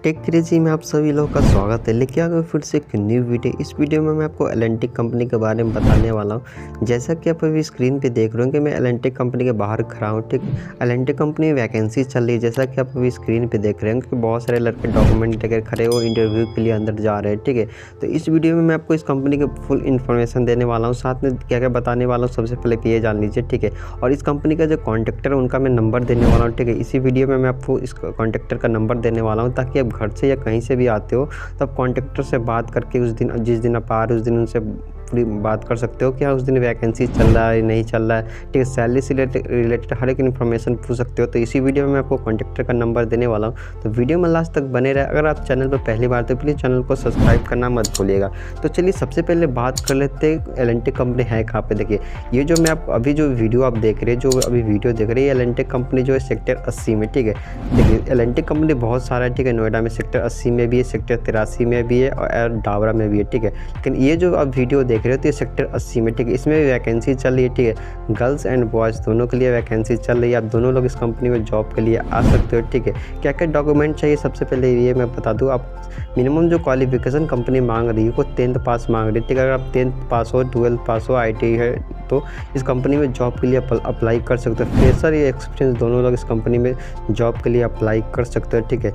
Take crazy में आप सभी लोगों का स्वागत है। लेके आ गए फिर से एक न्यू वीडियो। इस वीडियो में मैं आपको एलेंटिक कंपनी के बारे में बताने वाला हूं। जैसा कि आप अभी स्क्रीन पे देख रहे हो कि मैं एलेंटिक कंपनी के बाहर खड़ा हूं। ठीक है, एलेंटिक कंपनी में वैकेंसी चल रही है। जैसा कि आप अभी स्क्रीन पे देख रहे हैं कि बहुत सारे लड़के डॉक्यूमेंट लेकर खड़े हो इंटरव्यू के लिए अंदर जा रहे हैं। ठीक है, तो इस वीडियो में मैं आपको इस कंपनी के फुल इन्फॉर्मेशन देने वाला हूँ, साथ में क्या क्या बताने वाला हूँ। सबसे पहले ये जान लीजिए। ठीक है, और इस कंपनी का जो कॉन्टैक्टर है उनका मैं नंबर देने वाला हूँ। ठीक है, इसी वीडियो में मैं आपको इस कॉन्टैक्टर का नंबर देने वाला हूँ, ताकि आप घर से या कहीं से भी आते हो तब कॉन्ट्रैक्टर से बात करके उस दिन जिस दिन आप आ रहे हो उस दिन उनसे पूरी बात कर सकते हो कि हाँ उस दिन वैकेंसी चल रहा है नहीं चल रहा है। ठीक है, सैलरी से रिलेटेड हर एक इन्फॉर्मेशन पूछ सकते हो। तो इसी वीडियो में मैं आपको कॉन्टैक्टर का नंबर देने वाला हूँ, तो वीडियो में लास्ट तक बने रहे। अगर आप चैनल पर पहली बार तो प्लीज़ चैनल को सब्सक्राइब करना मत भूलिएगा। तो चलिए सबसे पहले बात कर लेते हैं एलेंटिक कंपनी है कहाँ पे। देखिए, ये जो मैं अभी जो वीडियो आप देख रहे हैं, जो अभी वीडियो देख रहे हैं, एलेंटिक कंपनी जो है सेक्टर 80 में। ठीक है, देखिए एलेंटिक कंपनी बहुत सारा है। ठीक है, नोएडा में सेक्टर 80 में भी है, सेक्टर 83 में भी है और डाबरा में भी है। ठीक है, लेकिन ये जो आप वीडियो देख रहे हो तो ये सेक्टर 80 में। ठीक है, इसमें भी वैकेंसी चल रही है। ठीक है, गर्ल्स एंड बॉयज़ दोनों के लिए वैकेंसी चल रही है। आप दोनों लोग इस कंपनी में जॉब के लिए आ सकते हो। ठीक है, क्या क्या डॉक्यूमेंट चाहिए सबसे पहले ये मैं बता दूँ। आप मिनिमम जो क्वालिफिकेशन कंपनी मांग रही है वो 10th पास मांग रही है। ठीक है, अगर आप 10th पास हो, 12th पास हो, ITI है तो इस कंपनी में जॉब के लिए अप्लाई कर सकते हो। फ्रेशर या एक्सपीरियंस दोनों लोग इस कंपनी में जॉब के लिए अप्लाई कर सकते हो। ठीक है,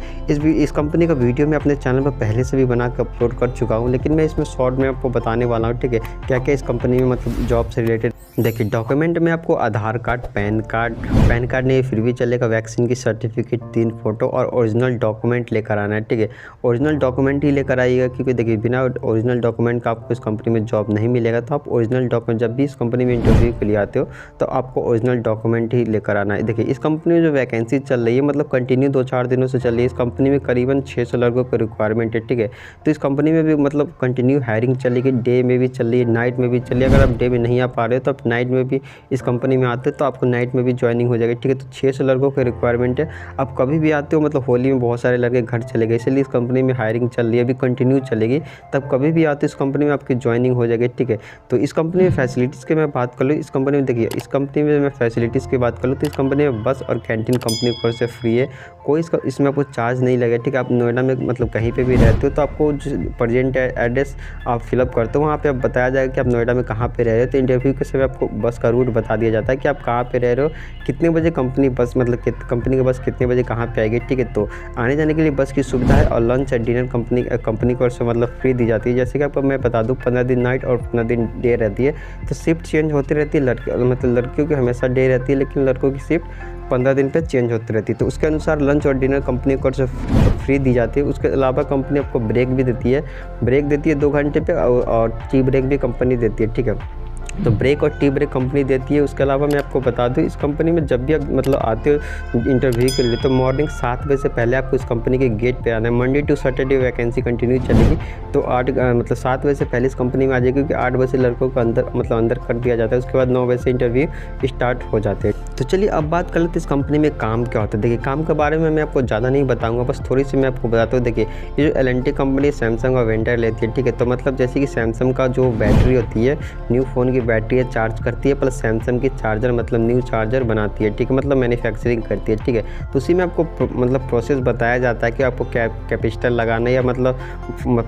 इस कंपनी का वीडियो मैं अपने चैनल पर पहले से भी बना कर अपलोड कर चुका हूँ, लेकिन मैं इसमें शॉर्ट में आपको बताने वाला हूँ। ठीक है, क्या क्या इस कंपनी में मतलब जॉब से रिलेटेड। देखिए, डॉक्यूमेंट में आपको आधार कार्ड, पैन कार्ड नहीं फिर भी चलेगा, वैक्सीन की सर्टिफिकेट, 3 फोटो और ओरिजिनल डॉक्यूमेंट लेकर आना है। ठीक है, ओरिजिनल डॉक्यूमेंट ही लेकर आइएगा, क्योंकि देखिए बिना ओरिजिनल डॉक्यूमेंट का आपको इस कंपनी में जॉब नहीं मिलेगा। तो आप ओरिजिनल डॉक्यूमेंट जब भी इस कंपनी में इंटरव्यू के लिए आते हो तो आपको ओरिजिनल डॉक्यूमेंट ही लेकर आना है। देखिए, इस कंपनी में जो वैकेंसी चल रही है मतलब कंटिन्यू 2-4 दिनों से चल रही है। इस कंपनी में करीबन 600 लड़कों की रिक्वायरमेंट है। ठीक है, तो इस कंपनी में भी मतलब कंटिन्यू हायरिंग चलेगी, डे में भी चल रही है, नाइट में भी चल रही है। अगर आप डे में नहीं आ पा रहे हो तो आप नाइट में भी इस कंपनी में आते हो तो आपको नाइट में भी ज्वाइनिंग हो जाएगी। ठीक है, तो 600 लड़कों की रिक्वायरमेंट है। आप कभी भी आते हो, मतलब होली में बहुत सारे लड़के घर चले गए, इसलिए इस कंपनी में हायरिंग चल रही है, अभी कंटिन्यू चलेगी। तब कभी भी आते हो इस कंपनी में आपकी ज्वाइनिंग हो जाएगी। ठीक है, तो इस कंपनी में फैसिलिटीज़ की मैं बात कर लूँ, इस कंपनी में देखिए इस कंपनी में मैं फैसिलिटीज़ की बात कर लूँ तो इस कंपनी में बस और कैंटीन कंपनी की ओर से फ्री है। कोई इसमें आपको चार्ज नहीं लगेगा। ठीक है, आप नोएडा में मतलब कहीं पे भी रहते हो तो आपको जो प्रेजेंट एड्रेस आप फिलअप करते हो वहाँ पे आप बताया जाएगा कि आप नोएडा में कहाँ पे रह रहे हो। तो इंटरव्यू के समय आपको बस का रूट बता दिया जाता है कि आप कहाँ पे रह रहे हो, कितने बजे कंपनी बस मतलब कंपनी की बस कितने बजे कहाँ पे आएगी। ठीक है, तो आने जाने के लिए बस की सुविधा है और लंच और डिनर कंपनी की ओर से मतलब फ्री दी जाती है। जैसे कि आपको मैं बता दूँ 15 दिन नाइट और 15 दिन डे रहती है। तो शिफ्ट चेंज होती रहती है। मतलब लड़कियों की हमेशा डे रहती है, लेकिन लड़कों की शिफ्ट 15 दिन पे चेंज होती रहती है। तो उसके अनुसार लंच और डिनर कंपनी की ओर से फ्री दी जाती है। उसके अलावा कंपनी आपको ब्रेक भी देती है, 2 घंटे पे और टी ब्रेक भी कंपनी देती है। ठीक है, तो ब्रेक और टी ब्रेक कंपनी देती है। उसके अलावा मैं आपको बता दूं इस कंपनी में जब भी आप मतलब आते हो इंटरव्यू के लिए तो मॉर्निंग 7 बजे से पहले आपको इस कंपनी के गेट पे आना है। Monday to Saturday vacancy continue चलेगी, तो 7 बजे से पहले इस कंपनी में आ जाएगी, क्योंकि 8 बजे से लड़कों को अंदर कर दिया जाता है। उसके बाद 9 बजे से इंटरव्यू स्टार्ट हो जाते हैं। तो चलिए अब बात कर लेते हैं इस कंपनी में काम क्या होता है। देखिए, काम के बारे में मैं आपको ज़्यादा नहीं बताऊँगा, बस थोड़ी सी मैं आपको बताता हूँ। देखिए, ये जो एलेंटिक कंपनी सैमसंग और वेंडर लेती है। ठीक है, तो मतलब जैसे कि सैमसंग का जो बैटरी होती है, न्यू फ़ोन की बैटरी है, चार्ज करती है, प्लस सैमसंग की चार्जर मतलब न्यू चार्जर बनाती है। ठीक है, मतलब मैन्युफैक्चरिंग करती है। ठीक है, तो उसी में आपको मतलब प्रोसेस बताया जाता है कि आपको कैपेसिटर लगाना है या मतलब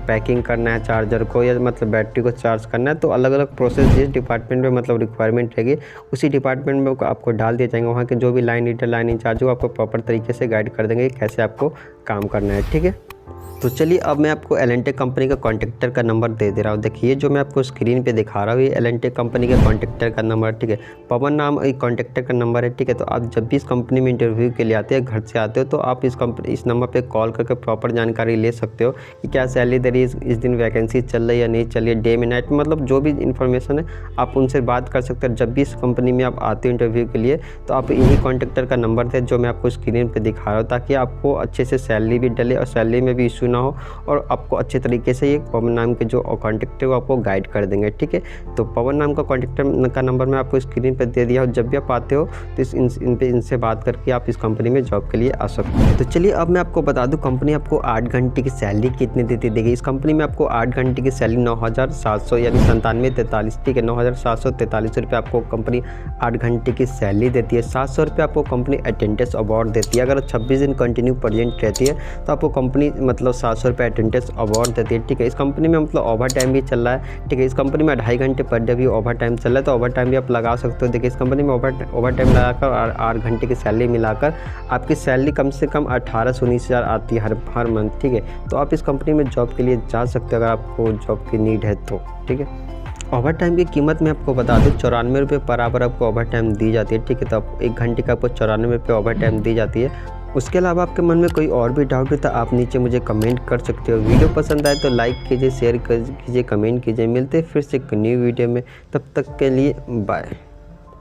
पैकिंग करना है चार्जर को, या मतलब बैटरी को चार्ज करना है। तो अलग अलग प्रोसेस जिस डिपार्टमेंट में मतलब रिक्वायरमेंट रहेगी उसी डिपार्टमेंट में आपको डाल दिए जाएंगे। वहाँ के जो भी लाइन लीडर, लाइन इंचार्ज हो आपको प्रॉपर तरीके से गाइड कर देंगे कैसे आपको काम करना है। ठीक है, तो चलिए अब मैं आपको एलेंटिक कंपनी का कॉन्टैक्टर का नंबर दे रहा हूँ। देखिए, जो मैं आपको स्क्रीन पे दिखा रहा हूँ ये एलेंटिक कंपनी का कॉन्टैक्टर का नंबर। ठीक है, पवन नाम एक कॉन्टैक्टर का नंबर है। ठीक है, तो आप जब भी इस कंपनी में इंटरव्यू के लिए आते हैं, घर से आते हो, तो आप इस नंबर पे कॉल करके प्रॉपर जानकारी ले सकते हो कि क्या सैलरी दे रही है, इस दिन वैकेंसी चल रही है या नहीं चल रही है, डे में नाइट में, मतलब जो भी इन्फॉर्मेशन है आप उनसे बात कर सकते हो। जब भी इस कंपनी में आप आते हो इंटरव्यू के लिए तो आप इन्हीं कॉन्टैक्टर का नंबर दे जो मैं आपको स्क्रीन पर दिखा रहा हूँ, ताकि आपको अच्छे से सैलरी भी डले और सैलरी में भी इशू ना हो, और आपको अच्छे तरीके से ये पवन नाम के जो कॉन्टैक्टर वो आपको गाइड कर देंगे। ठीक है, तो पवन नाम का कॉन्टैक्टर का नंबर मैं आपको स्क्रीन पर दे दिया, और जब भी आप आते हो तो इनसे बात करके आप इस कंपनी में जॉब के लिए आ सकते हो। तो चलिए अब मैं आपको बता दूं कंपनी आपको 8 घंटे की सैलरी कितनी देती देगी। इस कंपनी में आपको 8 घंटे की सैलरी 9,700 यानी 9743, ठीक है, 9,743 रुपये आपको कंपनी 8 घंटे की सैलरी देती है। 700 रुपये आपको कंपनी अटेंडेंस अवार्ड देती है। अगर 26 दिन कंटिन्यू प्रेजेंट रहती है तो आपको कंपनी मतलब 700 रुपये अटेंडेंस अवार्ड देती है। ठीक है, इस कंपनी में मतलब ओवर टाइम भी चल रहा है। ठीक है, इस कंपनी में 2.5 घंटे पर डे भी ओवर टाइम चल रहा है, तो ओवर टाइम भी आप लगा सकते हो। देखिए, इस कंपनी में ओवर टाइम लगाकर और 8 घंटे की सैलरी मिलाकर आपकी सैलरी कम से कम 18 से 19,000 आती है हर मंथ। ठीक है, तो आप इस कंपनी में जॉब के लिए जा सकते हो अगर आपको जॉब की नीड है तो। ठीक है, ओवर टाइम की कीमत मैं आपको बता दूँ 94 रुपये पर आवर आपको ओवर टाइम दी जाती है। ठीक है, तो आप 1 घंटे का आपको 94 रुपये ओवर टाइम दी जाती है। उसके अलावा आपके मन में कोई और भी डाउट है तो आप नीचे मुझे कमेंट कर सकते हो। वीडियो पसंद आए तो लाइक कीजिए, शेयर कीजिए, कमेंट कीजिए। मिलते हैं फिर से एक न्यू वीडियो में, तब तक के लिए बाय।